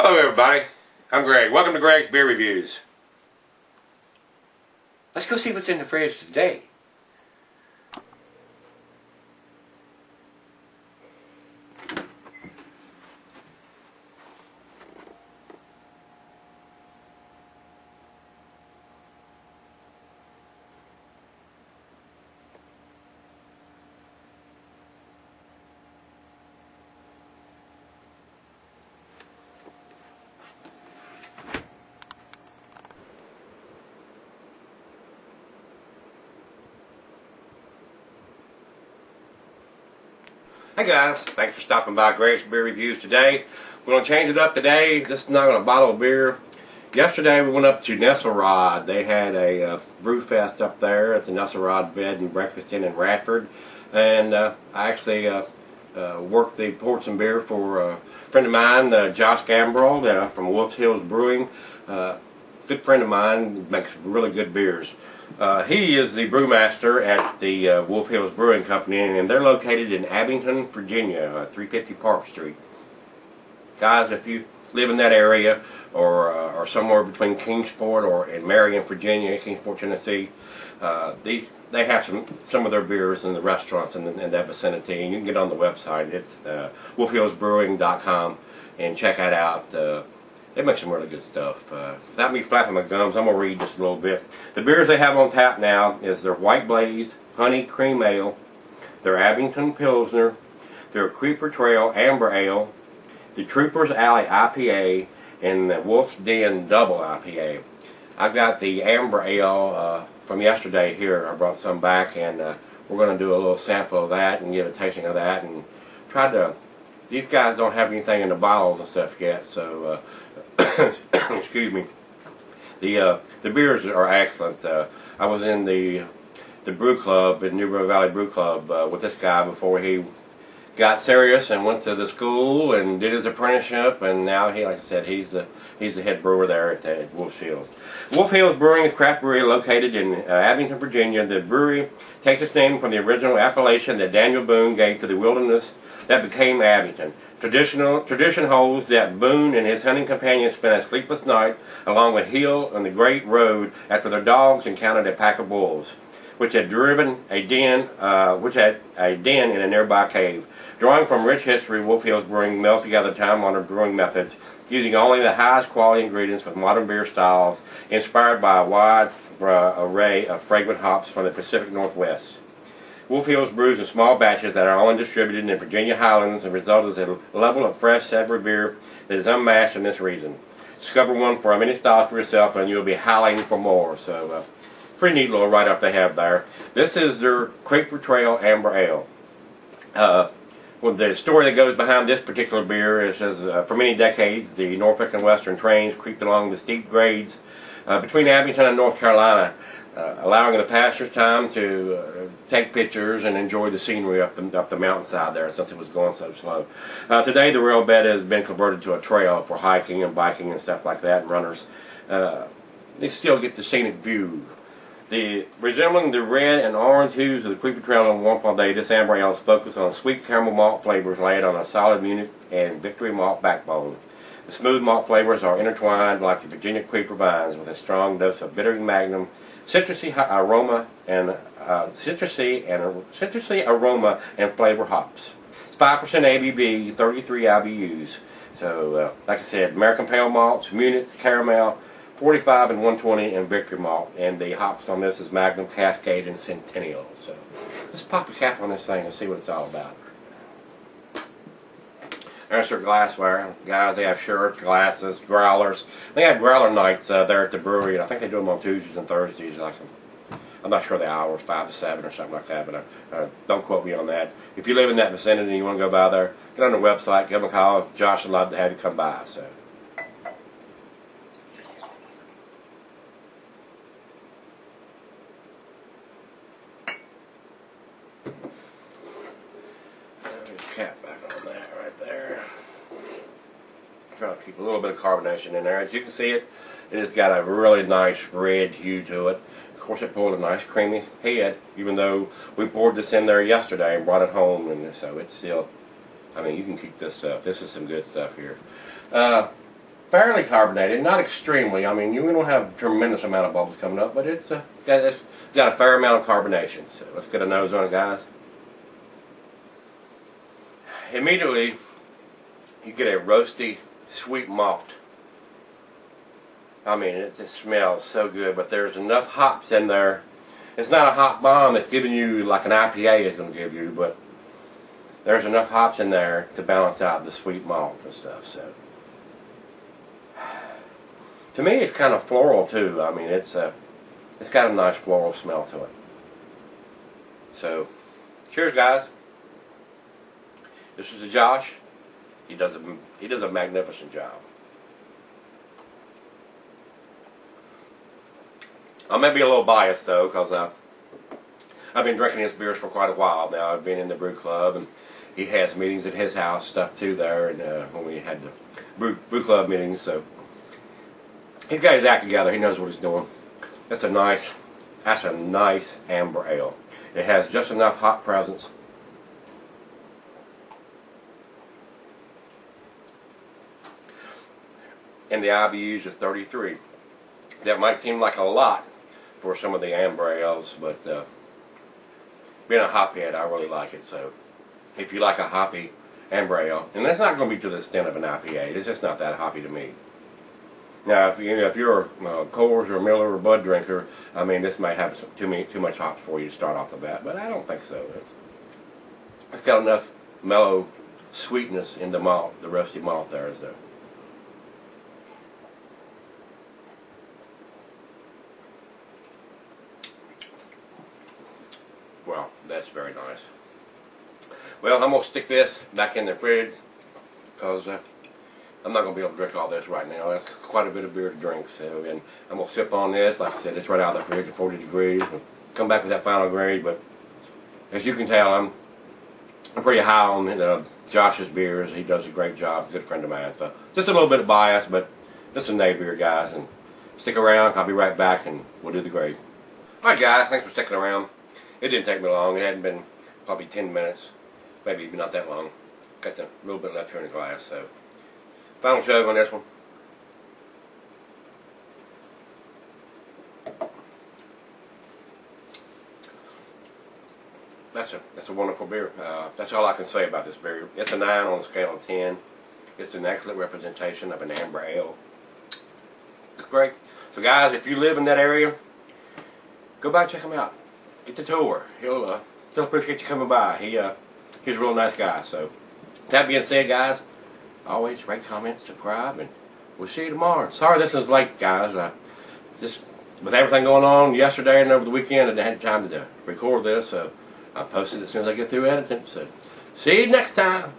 Hello everybody, I'm Greg. Welcome to Greg's Beer Reviews. Let's go see what's in the fridge today. Hey guys, thanks for stopping by Greg's Beer Reviews today. We're going to change it up today. This is not a bottle of beer. Yesterday we went up to Nesselrod. They had a brew fest up there at the Nesselrod Bed and Breakfast Inn in Radford. And I actually poured some beer for a friend of mine, Josh Gambrell from Wolf Hills Brewing. Good friend of mine, makes really good beers. He is the brewmaster at the Wolf Hills Brewing Company, and they're located in Abington, Virginia, 350 Park Street. Guys, if you live in that area or somewhere between Kingsport or in Marion, Virginia, Kingsport, Tennessee, they have some of their beers in the restaurants in that vicinity, and you can get on the website. It's wolfhillsbrewing.com and check that out. They make some really good stuff. Without me flapping my gums, I'm going to read just a little bit. The beers they have on tap now is their White Blaze Honey Cream Ale, their Abington Pilsner, their Creeper Trail Amber Ale, the Trooper's Alley IPA, and the Wolf's Den Double IPA. I've got the Amber Ale from yesterday here. I brought some back, and we're going to do a little sample of that and give a tasting of that and try to... These guys don't have anything in the bottles and stuff yet, so excuse me. The beers are excellent. I was in the brew club, in New River Valley Brew Club, with this guy before he got serious and went to the school and did his apprenticeship, and now he, like I said, he's the head brewer there at Wolf Hills. Wolf Hills Brewing, a craft brewery located in Abington, Virginia. The brewery takes its name from the original appellation that Daniel Boone gave to the wilderness that became Abington. Tradition holds that Boone and his hunting companions spent a sleepless night along a hill on the Great Road after their dogs encountered a pack of wolves, which had driven a den in a nearby cave. Drawing from rich history, Wolf Hills Brewing melds together time-honored brewing methods using only the highest quality ingredients with modern beer styles, inspired by a wide array of fragrant hops from the Pacific Northwest. Wolf Hills brews in small batches that are only distributed in the Virginia Highlands, and result is a level of fresh, savory beer that is unmatched in this region. Discover one for many styles for yourself, and you'll be howling for more. So, pretty neat little write-up they have there. This is their Creeper Trail Amber Ale. Well, the story that goes behind this particular beer is, for many decades, the Norfolk and Western trains creeped along the steep grades between Abington and North Carolina, allowing the passengers time to take pictures and enjoy the scenery up the mountainside there, since it was going so slow. Today the rail bed has been converted to a trail for hiking and biking and stuff like that, and runners. They still get the scenic view. Resembling the red and orange hues of the Creeper Trail on warm fall day, this amber ale is focused on sweet caramel malt flavors laid on a solid Munich and Victory malt backbone. The smooth malt flavors are intertwined like the Virginia Creeper vines, with a strong dose of bitter magnum, citrusy aroma and flavor hops. It's 5% ABV, 33 IBUs. So, like I said, American Pale Malts, Munich, Caramel, 45 and 120, and Victory Malt. And the hops on this is Magnum, Cascade, and Centennial. So, let's pop the cap on this thing and see what it's all about. There's their glassware. Guys, they have shirts, glasses, growlers. They have growler nights there at the brewery. I think they do them on Tuesdays and Thursdays. I'm not sure the hours, 5 to 7 or something like that, but don't quote me on that. If you live in that vicinity and you want to go by there, get on the website, give them a call. Josh would love to have you come by. So. Cap back on that right there. Try to keep a little bit of carbonation in there. As you can see, it has got a really nice red hue to it. Of course, it pulled a nice creamy head, even though we poured this in there yesterday and brought it home, and so it's still, I mean, you can keep this stuff. This is some good stuff here. fairly carbonated, not extremely. I mean, you don't have a tremendous amount of bubbles coming up, but it's got a fair amount of carbonation. So let's get a nose on it, guys. Immediately, you get a roasty, sweet malt. I mean, it just smells so good, but there's enough hops in there. It's not a hop bomb it's giving you like an IPA is going to give you, but there's enough hops in there to balance out the sweet malt and stuff. So, to me, it's kind of floral too. I mean, it's got a nice floral smell to it. So, cheers, guys. This is Josh. He does a magnificent job. I may be a little biased though, because I've been drinking his beers for quite a while now. I've been in the brew club, and he has meetings at his house, stuff too there, and when we had the brew club meetings, so he's got his act together. He knows what he's doing. That's a nice amber ale. It has just enough hop presence. And the IBUs is 33. That might seem like a lot for some of the amber ales, but being a hophead, I really like it. So if you like a hoppy amber ale, and that's not going to be to the extent of an IPA, it's just not that hoppy to me. Now, if you're a Coors or Miller or Bud drinker, I mean, this may have too much hops for you to start off the bat, but I don't think so. It's got enough mellow sweetness in the malt, the roasty malt there. So. Well, that's very nice. Well, I'm going to stick this back in the fridge because I'm not going to be able to drink all this right now. That's quite a bit of beer to drink. So, and I'm going to sip on this. Like I said, it's right out of the fridge at 40 degrees. We'll come back with that final grade. But as you can tell, I'm pretty high on Josh's beers. He does a great job. Good friend of mine. So just a little bit of bias, but this is a beer, guys. And stick around. I'll be right back, and we'll do the grade. All right, guys. Thanks for sticking around. It didn't take me long. It hadn't been probably 10 minutes, maybe even not that long. Got a little bit left here in the glass. So, final chug on this one. That's a wonderful beer. That's all I can say about this beer. It's a 9 on a scale of 10. It's an excellent representation of an amber ale. It's great. So, guys, if you live in that area, go by and check him out. Get the tour. He'll appreciate you coming by. He's a real nice guy. So, that being said, guys, always rate, comment, subscribe, and we'll see you tomorrow. Sorry this is late, guys. Just with everything going on yesterday and over the weekend, I didn't have time to record this. So, I'll post it as soon as I get through editing. So, see you next time.